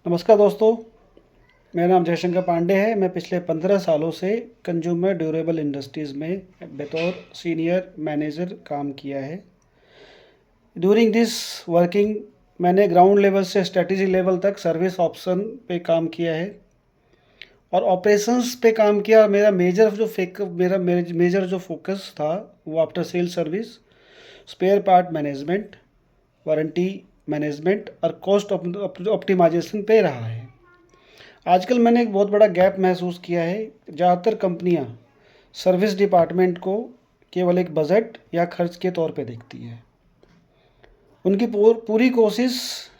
नमस्कार दोस्तों, मेरा नाम जयशंकर पांडे है। मैं पिछले 15 सालों से कंज्यूमर ड्यूरेबल इंडस्ट्रीज़ में बतौर सीनियर मैनेजर काम किया है। ड्यूरिंग दिस वर्किंग मैंने ग्राउंड लेवल से स्ट्रेटजी लेवल तक सर्विस ऑप्शन पे काम किया है और ऑपरेशंस पे काम किया। मेजर जो फोकस था वो after sale service, spare part management, warranty management और कॉस्ट ऑप्टिमाइजेशन पे रहा है। आजकल मैंने एक बहुत बड़ा गैप महसूस किया है। ज़्यादातर कंपनियां सर्विस डिपार्टमेंट को केवल एक बजट या खर्च के तौर पे देखती है। उनकी पूरी कोशिश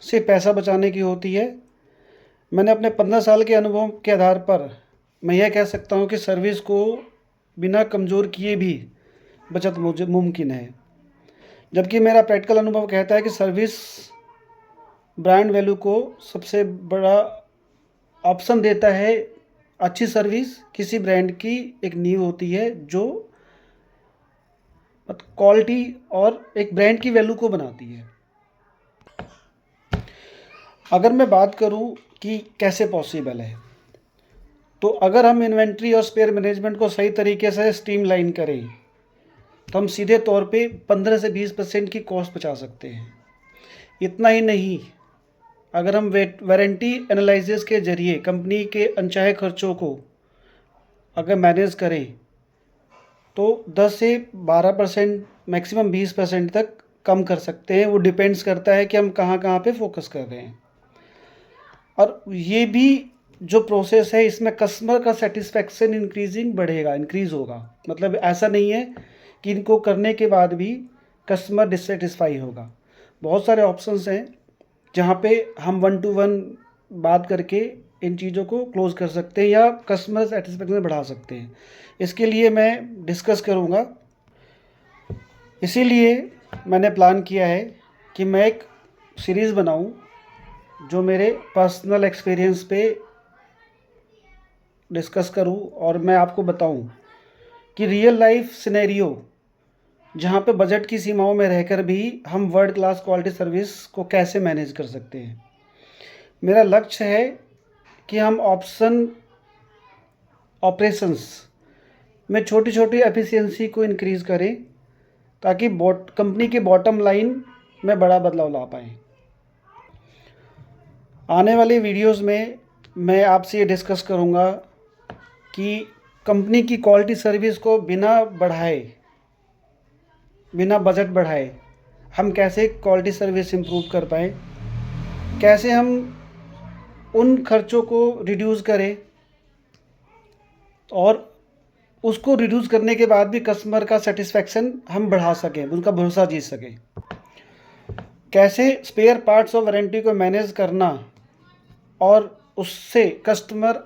से पैसा बचाने की होती है। मैंने अपने 15 साल के अनुभव के आधार पर मैं यह कह सकता हूं कि सर्विस को बिना कमज़ोर किए भी बचत मुमकिन है, जबकि मेरा प्रैक्टिकल अनुभव कहता है कि सर्विस ब्रांड वैल्यू को सबसे बड़ा ऑप्शन देता है। अच्छी सर्विस किसी ब्रांड की एक नींव होती है जो क्वालिटी और एक ब्रांड की वैल्यू को बनाती है। अगर मैं बात करूं कि कैसे पॉसिबल है, तो अगर हम इन्वेंट्री और स्पेयर मैनेजमेंट को सही तरीके से स्ट्रीमलाइन करें तो हम सीधे तौर पे 15 से 20% की कॉस्ट बचा सकते हैं। इतना ही नहीं, अगर हम वारंटी एनालिसिस के ज़रिए कंपनी के अनचाहे खर्चों को अगर मैनेज करें तो 10 से 12%, मैक्सिमम 20% तक कम कर सकते हैं। वो डिपेंड्स करता है कि हम कहाँ कहाँ पे फोकस कर रहे हैं। और ये भी जो प्रोसेस है, इसमें कस्टमर का सेटिस्फेक्शन इंक्रीज़ होगा। मतलब ऐसा नहीं है कि इनको करने के बाद भी कस्टमर डिससेटिस्फाई होगा। बहुत सारे ऑप्शंस हैं जहाँ पे हम 1 to 1 बात करके इन चीज़ों को क्लोज कर सकते हैं या कस्टमर सेटिस्फेक्शन बढ़ा सकते हैं। इसके लिए मैं डिस्कस करूँगा। इसीलिए मैंने प्लान किया है कि मैं एक सीरीज़ बनाऊँ जो मेरे पर्सनल एक्सपीरियंस पे डिस्कस करूँ और मैं आपको बताऊँ कि रियल लाइफ सिनेरियो जहाँ पे बजट की सीमाओं में रहकर भी हम वर्ल्ड क्लास क्वालिटी सर्विस को कैसे मैनेज कर सकते हैं। मेरा लक्ष्य है कि हम ऑपरेशंस में छोटी छोटी एफिशिएंसी को इंक्रीज़ करें ताकि कंपनी की बॉटम लाइन में बड़ा बदलाव ला पाएँ। आने वाले वीडियोस में मैं आपसे ये डिस्कस करूँगा कि कंपनी की क्वालिटी सर्विस को बिना बजट बढ़ाए हम कैसे क्वालिटी सर्विस इम्प्रूव कर पाएँ, कैसे हम उन खर्चों को रिड्यूस करें और उसको रिड्यूस करने के बाद भी कस्टमर का सेटिस्फेक्शन हम बढ़ा सकें, उनका भरोसा जीत सकें। कैसे स्पेयर पार्ट्स और वारंटी को मैनेज करना और उससे कस्टमर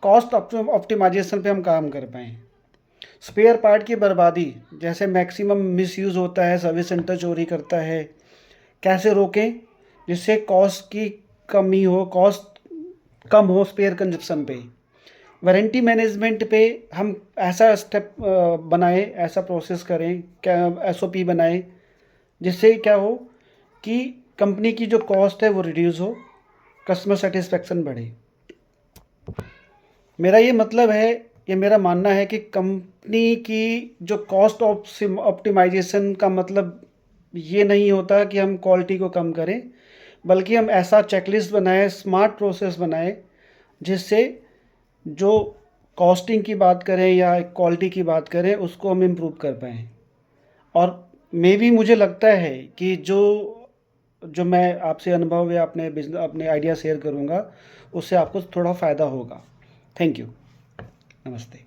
कॉस्ट ऑप्टिमाइजेशन पे हम काम कर पाएँ। स्पेयर पार्ट की बर्बादी, जैसे मैक्सिमम मिसयूज़ होता है, सर्विस सेंटर चोरी करता है, कैसे रोकें जिससे कॉस्ट कम हो स्पेयर कंजप्शन पे। वारंटी मैनेजमेंट पे हम ऐसा स्टेप बनाएं, ऐसा प्रोसेस करें, क्या SOP बनाएं जिससे क्या हो कि कंपनी की जो कॉस्ट है वो रिड्यूस हो, कस्टमर सेटिस्फेक्शन बढ़े। मेरा मानना है कि कंपनी की जो कॉस्ट ऑप्टिमाइजेशन का मतलब ये नहीं होता कि हम क्वालिटी को कम करें, बल्कि हम ऐसा चेकलिस्ट बनाएं, स्मार्ट प्रोसेस बनाएं जिससे जो कॉस्टिंग की बात करें या क्वालिटी की बात करें उसको हम इम्प्रूव कर पाएँ। और मुझे लगता है कि जो मैं आपसे अनुभव या अपने आइडिया शेयर करूँगा उससे आपको थोड़ा फ़ायदा होगा। Thank you. नमस्ते।